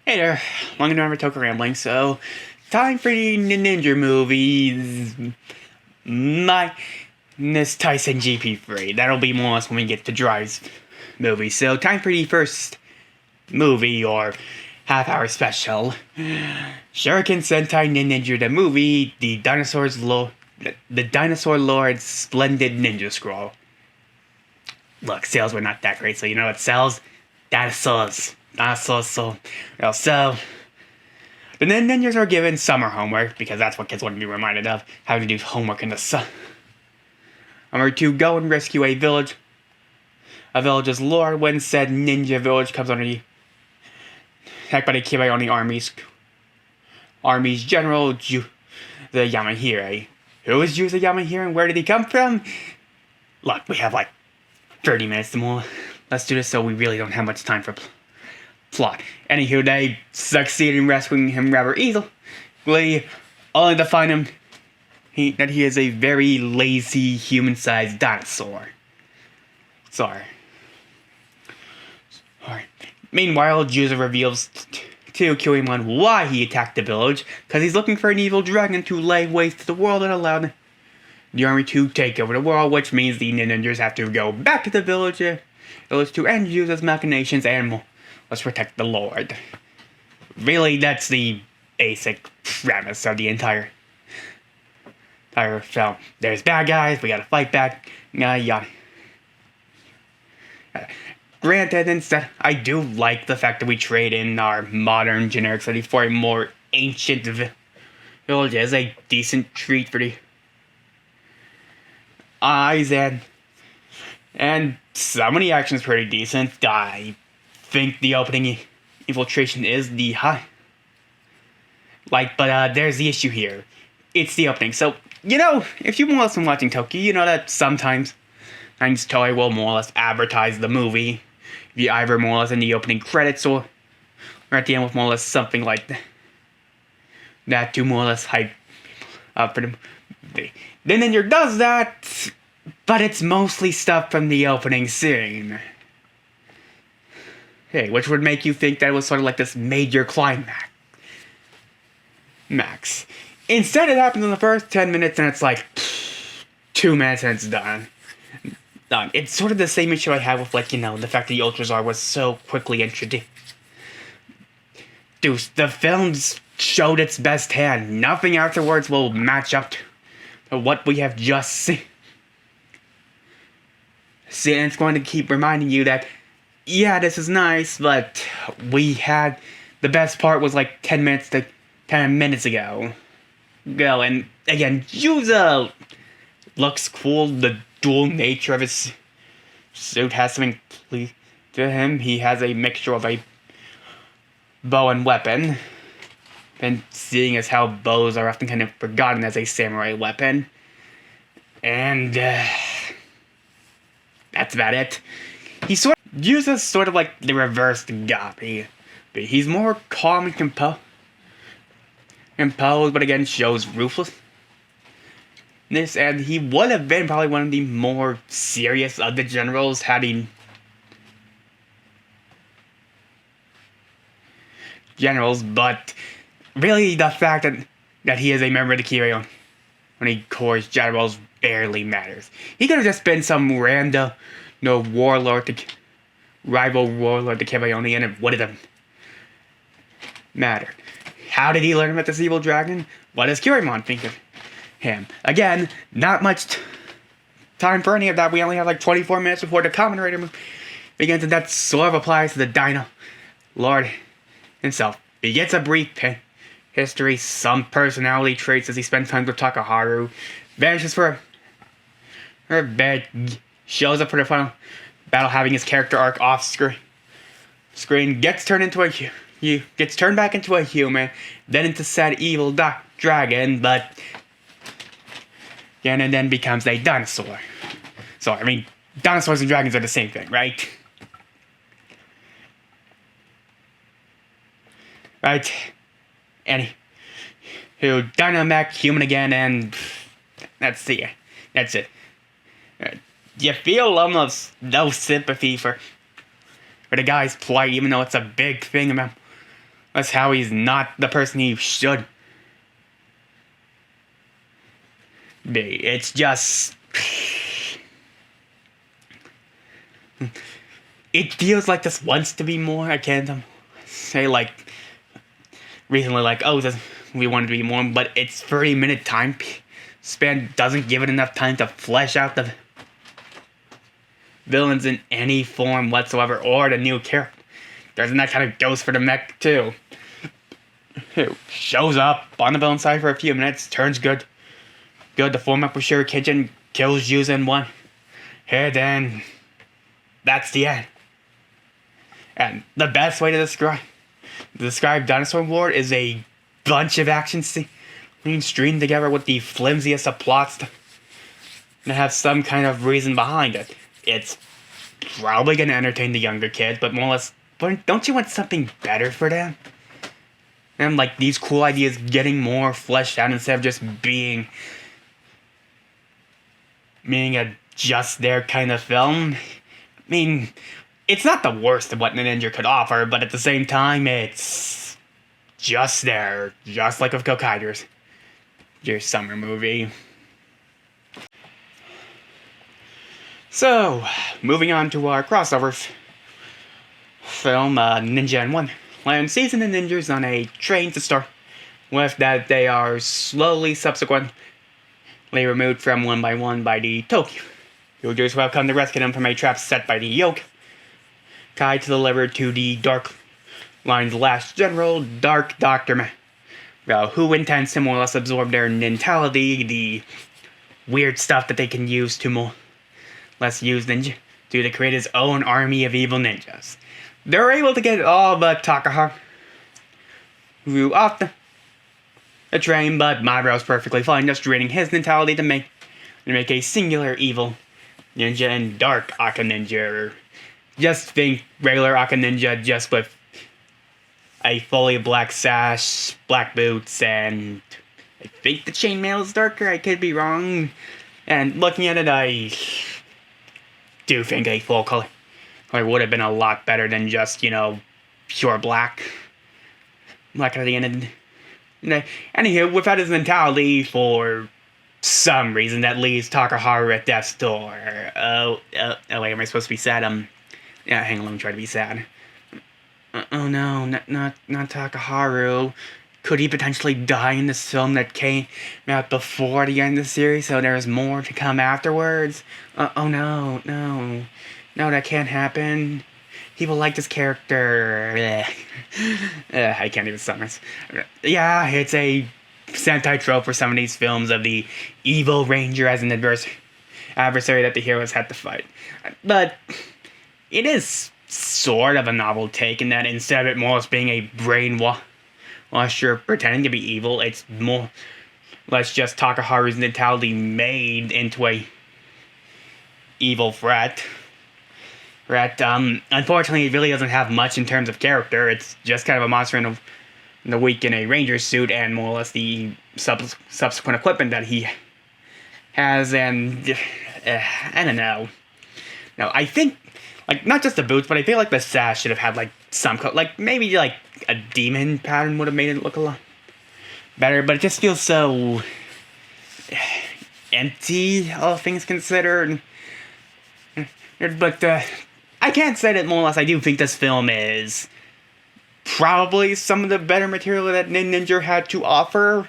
Hey there, long time for Toku rambling. So, time for the Ninninger movies. Minus Tyson GP3. That'll be more or less when we get to Drive's movie. So, time for the first movie or half-hour special. Shuriken Sentai Ninninger the movie, the Dinosaur Lord's Splendid Ninja Scroll. Look, sales were not that great, so you know what sells? Dinosaurs. So the Ninjas are given summer homework, because that's what kids want to be reminded of, having to do homework in the sun. To go and rescue a village's lord when said ninja village comes under the attack by the Kibayoni army's general, the Yamahire. Who is Juza Yamahire and where did he come from? Look, we have like 30 minutes more. Let's do this so we really don't have much time for plot. Anywho, they succeed in rescuing him rather easily, only to find that he is a very lazy human-sized dinosaur. Sorry. Meanwhile, Juza reveals to Kyuimon why he attacked the village, because he's looking for an evil dragon to lay waste to the world and allow the army to take over the world, which means the ninjas have to go back to the village to end Juza's machinations and let's protect the Lord. Really, that's the basic premise of the entire film. There's bad guys, we gotta fight back, yada. Granted, instead, I do like the fact that we trade in our modern generic city for a more ancient village as a decent treat for the eyes, and some of the action is pretty decent. I think the opening infiltration is the high. But there's the issue here. It's the opening. So, if you've been watching Toku, you know that sometimes Toei will more or less advertise the movie, either more or less in the opening credits or at the end with more or less something like that to more or less hype up for the movie. Then Ninja does that, but it's mostly stuff from the opening scene. Hey, which would make you think that it was sort of like this major climax. Instead, it happens in the first 10 minutes and it's like 2 minutes and it's done. It's sort of the same issue I had with, the fact that the Ultrazar was so quickly introduced. The film's showed its best hand. Nothing afterwards will match up to what we have just seen. And it's going to keep reminding you that, yeah, this is nice, but the best part was 10 minutes ago. And again, Juza looks cool. The dual nature of his suit has something to him. He has a mixture of a bow and weapon. And seeing as how bows are often kind of forgotten as a samurai weapon. And that's about it. He uses sort of like the reversed Gabi. He's more calm and composed, but again shows ruthlessness. And he would have been probably one of the more serious of the generals had he but really the fact that he is a member of the Kiryu when he cores generals barely matters. He could have just been some random rival warlord to Kibayoni, and it would have mattered. How did he learn about this evil dragon? What does Kirimon think of him? Again, not much time for any of that. We only have 24 minutes before the Commoner begins, and that sort of applies to the Dino Lord himself. He gets a brief history, some personality traits as he spends time with Takaharu, vanishes for her bed, shows up for the final battle having his character arc off screen, gets turned back into a human, then into said evil dragon, but and then becomes a dinosaur. So, dinosaurs and dragons are the same thing, right? Right? Anywho, Dynamech, human again, and that's it. You feel almost no sympathy for the guy's plight, even though it's a big thing about That's how he's not the person he should be. It's just... It feels like this wants to be more. I can't say, like, recently, like, oh, we want to be more, but its 30-minute time span doesn't give it enough time to flesh out the villains in any form whatsoever, or the new character. And that kind of goes for the mech, too. Who shows up on the villain side for a few minutes, turns good to form up with Sure Kitchen, kills Yuz in one hit, and that's the end. And the best way to describe Dinosaur Ward is a bunch of action scenes streamed together with the flimsiest of plots to have some kind of reason behind it. It's probably going to entertain the younger kids, but more or less, don't you want something better for them? And like these cool ideas getting more fleshed out instead of just being a just there kind of film. I mean, it's not the worst of what Ninninger could offer, but at the same time, it's just there, just like with Gokaiger's your summer movie. So, moving on to our crossover film, Ninja and One. Land season the ninjas on a train to start with that they are slowly subsequently removed from one by the Toku. Villagers who have come to rescue them from a trap set by the Yoke. Kai to deliver to the Dark Line's last general, Dark Dr. who intends to more or less absorb their mentality, the weird stuff that they can use to more or less use ninja, to create his own army of evil ninjas. They're able to get all but Takaharu off the train, but Madara's perfectly fine just draining his mentality to make a singular evil ninja and Dark Aka Ninja. Just think regular Aka Ninja just with a fully black sash, black boots, and I think the chainmail is darker, I could be wrong. And looking at it, I do think a full color would have been a lot better than just, pure black. Black at the end of the... Anywho, without his mentality, for some reason, that leaves Takaharu at death's door. Oh, wait, am I supposed to be sad? Yeah, hang on, let me try to be sad. Oh no, not Takaharu. Could he potentially die in this film that came out before the end of the series, so there's more to come afterwards? Oh no, that can't happen. People like this character. I can't even summarize. Yeah, it's a Sentai trope for some of these films of the evil ranger as an adversary that the heroes had to fight. But it is sort of a novel take in that instead of it more as being a brainwasher pretending to be evil, it's more less just Takaharu's mentality made into a evil threat. Unfortunately, it really doesn't have much in terms of character. It's just kind of a monster in the week in a ranger suit and more or less the subsequent equipment that he has, and I don't know. No, I think, not just the boots, but I feel like the sash should have had, some maybe, a demon pattern would have made it look a lot better, but it just feels so empty, all things considered. But, I can't say that more or less I do think this film is probably some of the better material that Ninninger had to offer.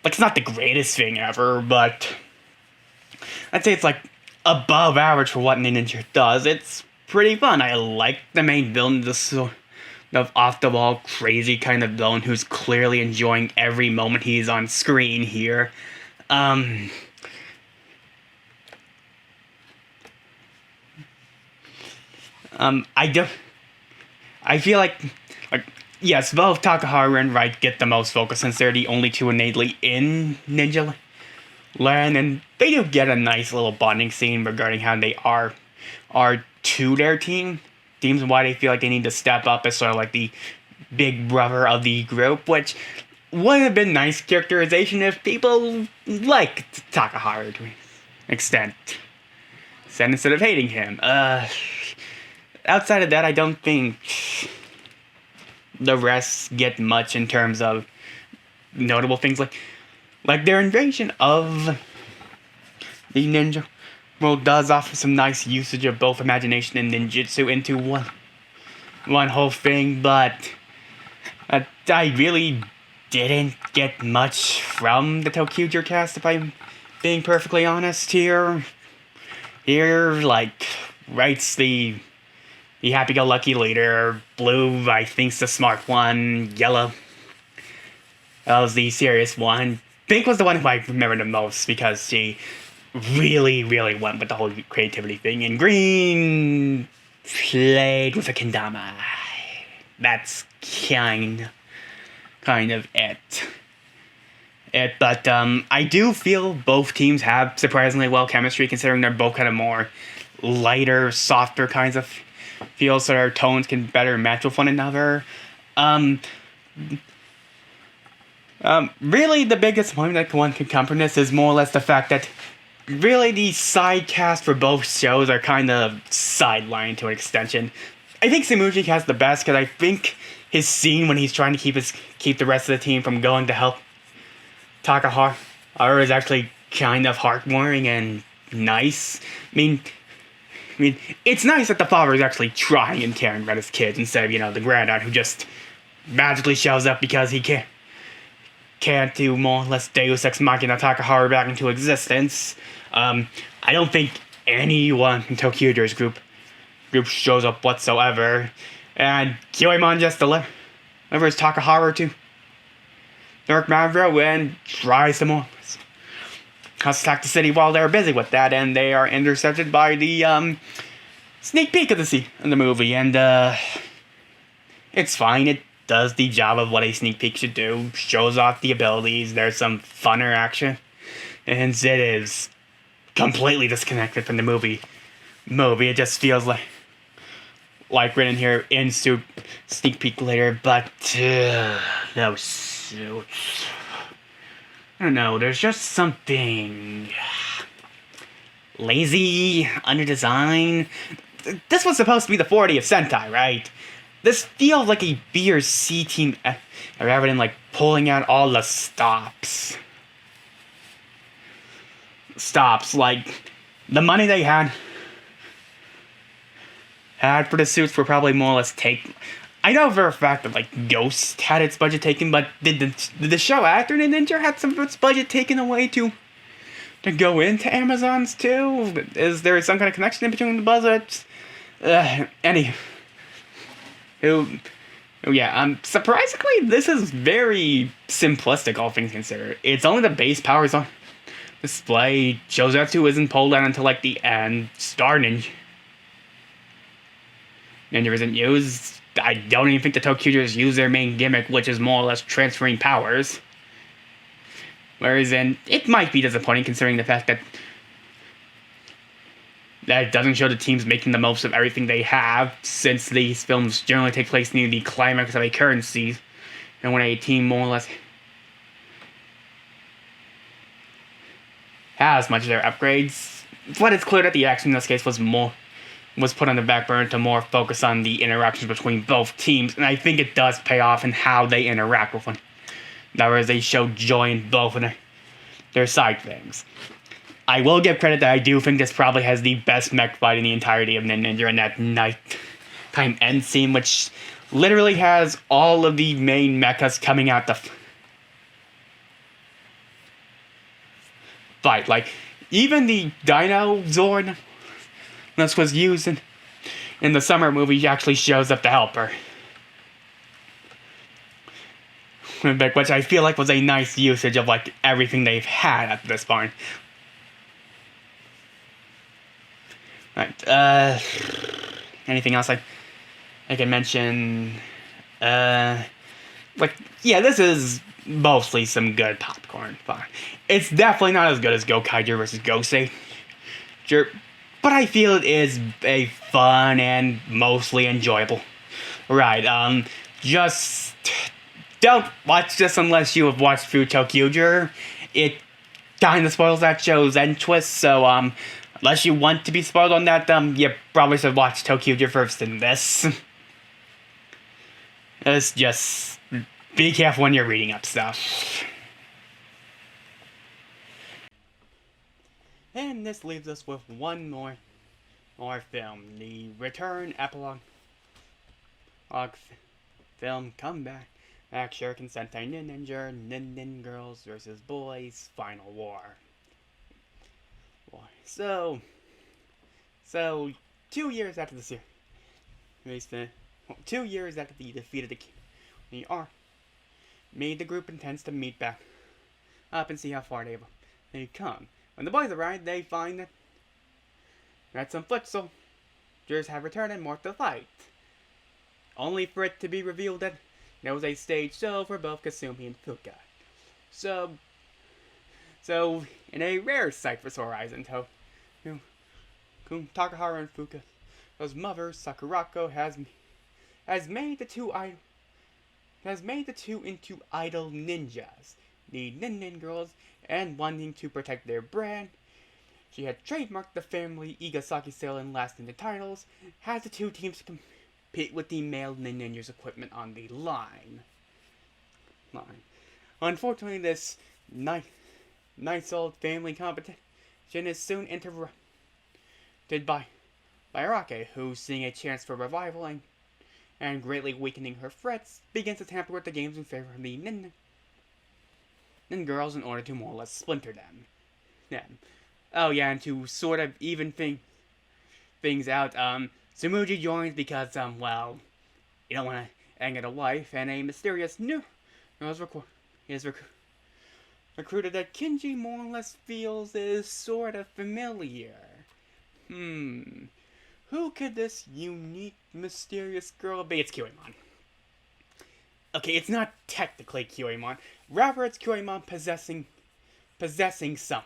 It's not the greatest thing ever, but I'd say it's, above average for what Ninninger does. It's pretty fun. I like the main villain, the sort of off-the-wall, crazy kind of villain who's clearly enjoying every moment he's on screen here. I feel like, yes, both Takaharu and Wright get the most focus since they're the only two innately in Ninja Land, and they do get a nice little bonding scene regarding how they are to their teams and why they feel like they need to step up as sort of the big brother of the group, which would have been nice characterization if people liked Takaharu to an extent instead of hating him. Outside of that, I don't think the rest get much in terms of notable things like their invasion of the ninja world does offer some nice usage of both imagination and ninjutsu into one whole thing, but I really didn't get much from the Tokuger cast, if I'm being perfectly honest here. Here, like, Right's the happy-go-lucky leader, Blue, I think's the smart one, Yellow was the serious one, Pink was the one who I remember the most because she really, really went with the whole creativity thing, and Green played with a kendama. That's kind of it. But I do feel both teams have surprisingly well chemistry, considering they're both kind of more lighter, softer kinds of feels, so their tones can better match with one another. Really, the biggest point that one can come from this is more or less the fact that really the side cast for both shows are kind of sidelined to an extension. I think Samuji has the best, because I think his scene when he's trying to keep the rest of the team from going to help Takahara is actually kind of heartwarming and nice. I mean, it's nice that the father is actually trying and caring about his kids instead of, the granddad who just magically shows up because he can't do more or less Deus Ex Machina Takahara back into existence. I don't think anyone in Tokuger's group shows up whatsoever, and Kyoimon just delivers Takahara to Dark Mavro and tries to more attack the city while they're busy with that, and they are intercepted by the sneak peek of the movie, and it's fine. It does the job of what a sneak peek should do, shows off the abilities, there's some funner action, and it is completely disconnected from the movie. It just feels like written here in sneak peek later, but those suits, I don't know, there's just something lazy, underdesigned. This was supposed to be the 40th Sentai, right? This feels like a B or C team rather than pulling out all the stops. Like, the money they had for the suits were probably more or less taken. I know for a fact that Ghost had its budget taken, but did the show after Ninninger had some of its budget taken away to go into Amazon's too? Is there some kind of connection in between the budgets? Surprisingly, this is very simplistic, all things considered. It's only the base powers on display. Josetsu isn't pulled out until the end. Ninja isn't used. I don't even think the Tokugers use their main gimmick, which is more or less transferring powers. Whereas it might be disappointing considering the fact that it doesn't show the teams making the most of everything they have, since these films generally take place near the climax of a current season, and when a team more or less has much of their upgrades. But it's clear that the action in this case was put on the back burner to more focus on the interactions between both teams, and I think it does pay off in how they interact with one. Whereas they show joy in both of their side things. I will give credit that I do think this probably has the best mech fight in the entirety of Ninninger, and that nighttime end scene, which literally has all of the main mechas coming out the fight. Even the Dino Zord this was used in the summer movie actually shows up to help her. Which I feel was a nice usage of everything they've had at this point. Right, anything else I can mention? This is mostly some good popcorn fun. It's definitely not as good as Gokaiger vs. Gosei, but I feel it is a fun and mostly enjoyable ride. Just don't watch this unless you have watched through Tokuger. It kind of spoils that show's end twist, so unless you want to be spoiled on that, you probably should watch Tokuger first than this. Let's just be careful when you're reading up stuff. And this leaves us with one more film. The return epilogue film comeback. Shuriken Sentai Ninninger, Nin Girls vs. Boys, Final War. So 2 years after the series, 2 years after the defeat of the the group intends to meet back up and see how far they come. When the boys arrive, they find that some foot soldiers have returned and morphed to fight, only for it to be revealed that there was a stage show for both Kasumi and Fuka. So in a rare sight for Sora Horizon, Takahara and Fuka's mother, Sakurako, has made the two into idol ninjas, the Nin Girls, and wanting to protect their brand, she had trademarked the family Igasaki sale and Last Ninja titles, has the two teams compete with the male Ninjas equipment on the line. Unfortunately, this nice-old family competition is soon interrupted by Arake, who, seeing a chance for revival and greatly weakening her threats, begins to tamper with the games in favor of the Nin Girls in order to more or less splinter them. Oh yeah, and to sort of even things out, Tsumugi joins because, well, you don't want to anger the wife, and a mysterious new girl is recruited that Kinji more or less feels is sort of familiar. Who could this unique, mysterious girl be? It's Kiyoimon. Okay, it's not technically Kiyoimon. Rather, it's Kiyoimon possessing some.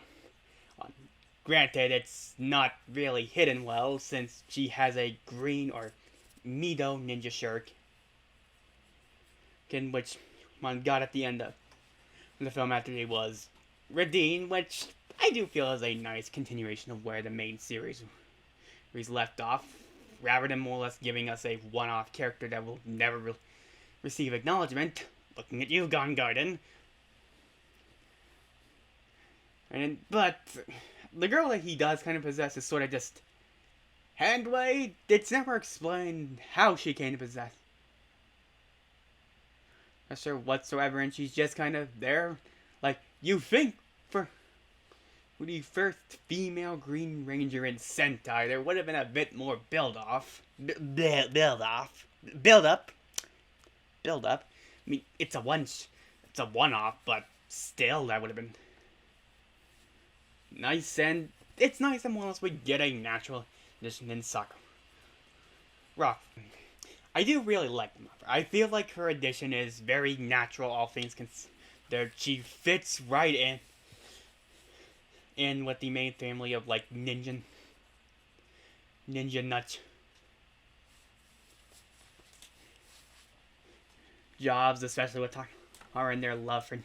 Granted, it's not really hidden well, since she has a green or Mido ninja shuriken, which one got at the end of the film after he was redeemed, which I do feel is a nice continuation of where the main series left off, rather than more or less giving us a one-off character that will never receive acknowledgement. Looking at you, Gone Garden. But the girl that he does kind of possess is sort of just handway. It's never explained how she came to possess her whatsoever, and she's just kind of there. Like, you think for the first female Green Ranger in Sentai, there would have been a bit more build-up. I mean, it's a one-off, but still, that would have been nice, and it's nice that more or less we get a natural addition in Sakura. I do really like the mother. I feel like her addition is very natural, all things considered. She fits right in with the main family of, like, ninja nuts jobs, especially with Takahara and their love for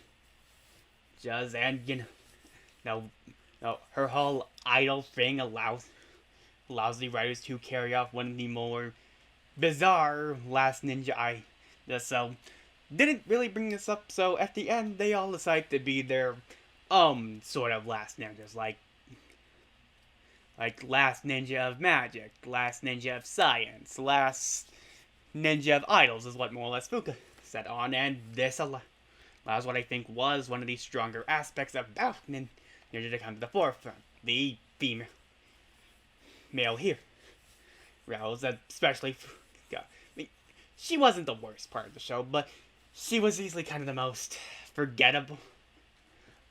Jazz, and her whole idol thing allows the writers to carry off one of the more bizarre Last Ninja ideas. So didn't really bring this up. So at the end, they all decide to be their sort of Last Ninjas, like Last Ninja of Magic, Last Ninja of Science, Last Ninja of Idols is what more or less Fuka set on, and this allows what I think was one of the stronger aspects about Ninja to come to the forefront. The female here. Rose, especially Fuka. I mean, she wasn't the worst part of the show, but she was easily kind of the most forgettable.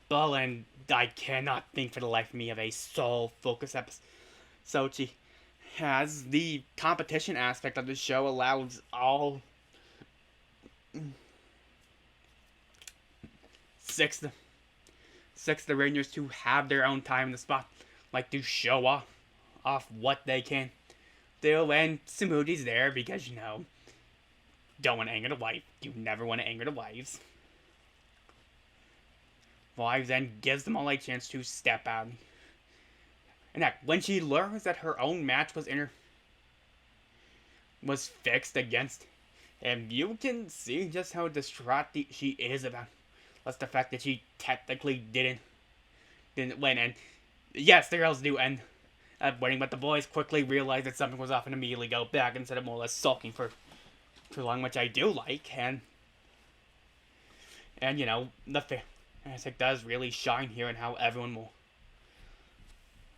And I cannot think for the life of me of a sole-focused episode. So she has the competition aspect of the show allows all six of the Rangers to have their own time in the spot, like to show off what they can do, and Tsumugi's there because, don't want to anger the wife. You never want to anger the wives. Wives then gives them all a chance to step out. And heck, when she learns that her own match was fixed against And you can see just how distraught she is about. Plus the fact that she technically didn't win. And yes, the girls do end up winning, but the boys quickly realize that something was off and immediately go back instead of more or less sulking for too long, which I do like. And you know, the fantastic does really shine here in how everyone will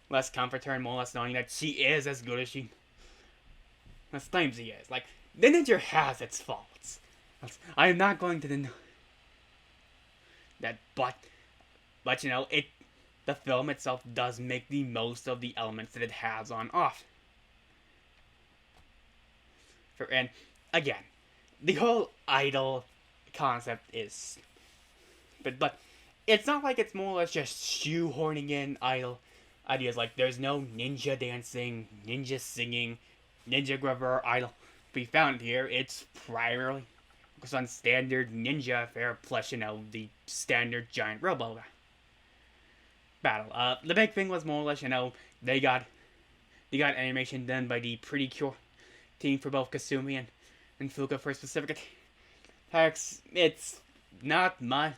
less comfort her and more or less knowing that she is as good as she claims she is. Like, Ninninger has its faults. I am not going to deny that, but you know, the film itself does make the most of the elements that it has on off. And again, the whole idol concept is, but it's not like it's more or less just shoehorning in idol ideas. Like, there's no ninja dancing, ninja singing, ninja grabber idol to be found here. It's primarily focused on standard ninja affair plus, you know, the standard giant robo battle. The big thing was more or less, you know, they got animation done by the Pretty Cure team for both Kasumi and Fuka for specific attacks. It's not much,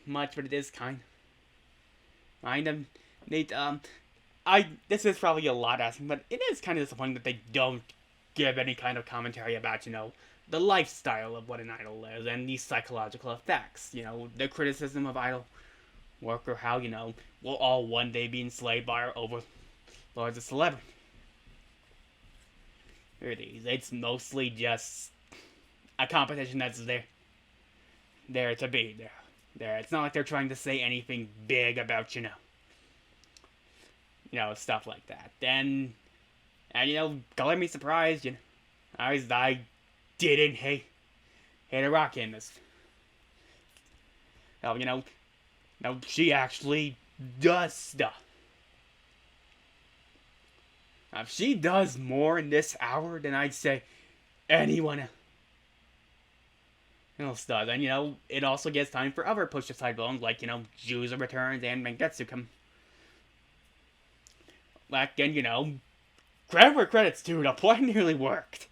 but it is kind of neat. This is probably a lot asking, but it is kind of disappointing that they don't give any kind of commentary about, you know, the lifestyle of what an idol is and the psychological effects. You know, the criticism of idol work, or how, you know, we'll all one day be enslaved by our overlords of celebrity. It's mostly just a competition that's there to be there. It's not like they're trying to say anything big about, you know, stuff like that. And you know, color me surprised, you know, I didn't hate Rock in this. Well, you know, she actually does stuff. She does more in this hour than I'd say anyone else does. And, you know, it also gets time for other push-aside villains, like, you know, Juza returns and Mangetsu come back. And, you know, credits to the plan nearly worked.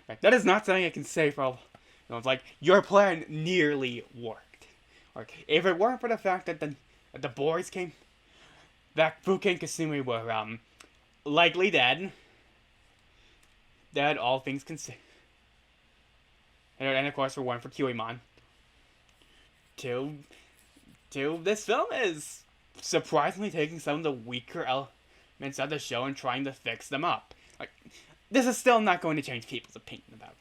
Like, that is not something I can say for all. You know, it's like, your plan nearly worked. Like, if it weren't for the fact that the boys came back, Fuka and Kasumi were, likely dead, all things considered. And of course, for one, for Kiwimon. Two, this film is surprisingly taking some of the weaker elements of the show and trying to fix them up. Like, this is still not going to change people's opinion about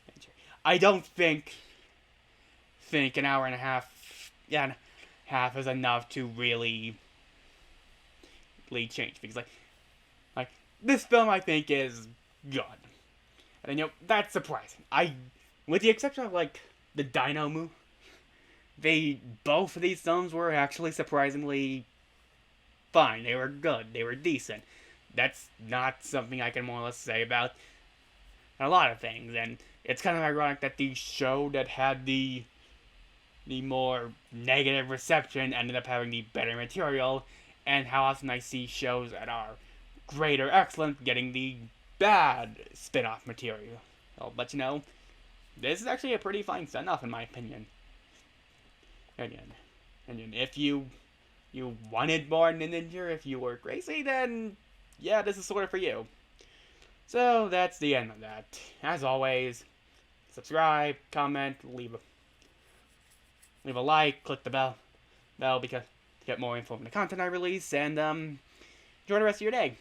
Ninja. I don't think an hour and a half is enough to really change things. Like, this film, I think, is good. And, you know, that's surprising. With the exception of, like, the Dino movie, both of these films were actually surprisingly fine. They were good. They were decent. That's not something I can more or less say about a lot of things. And it's kind of ironic that the show that had the more negative reception ended up having the better material, and how often I see shows that are great or excellent getting the bad spin-off material. But, you know, this is actually a pretty fine send-off in my opinion. And if you wanted more Ninninger, if you were crazy, then yeah, this is sort of for you. So that's the end of that. As always, subscribe, comment, leave a like, click the bell because to get more informative content I release, and enjoy the rest of your day.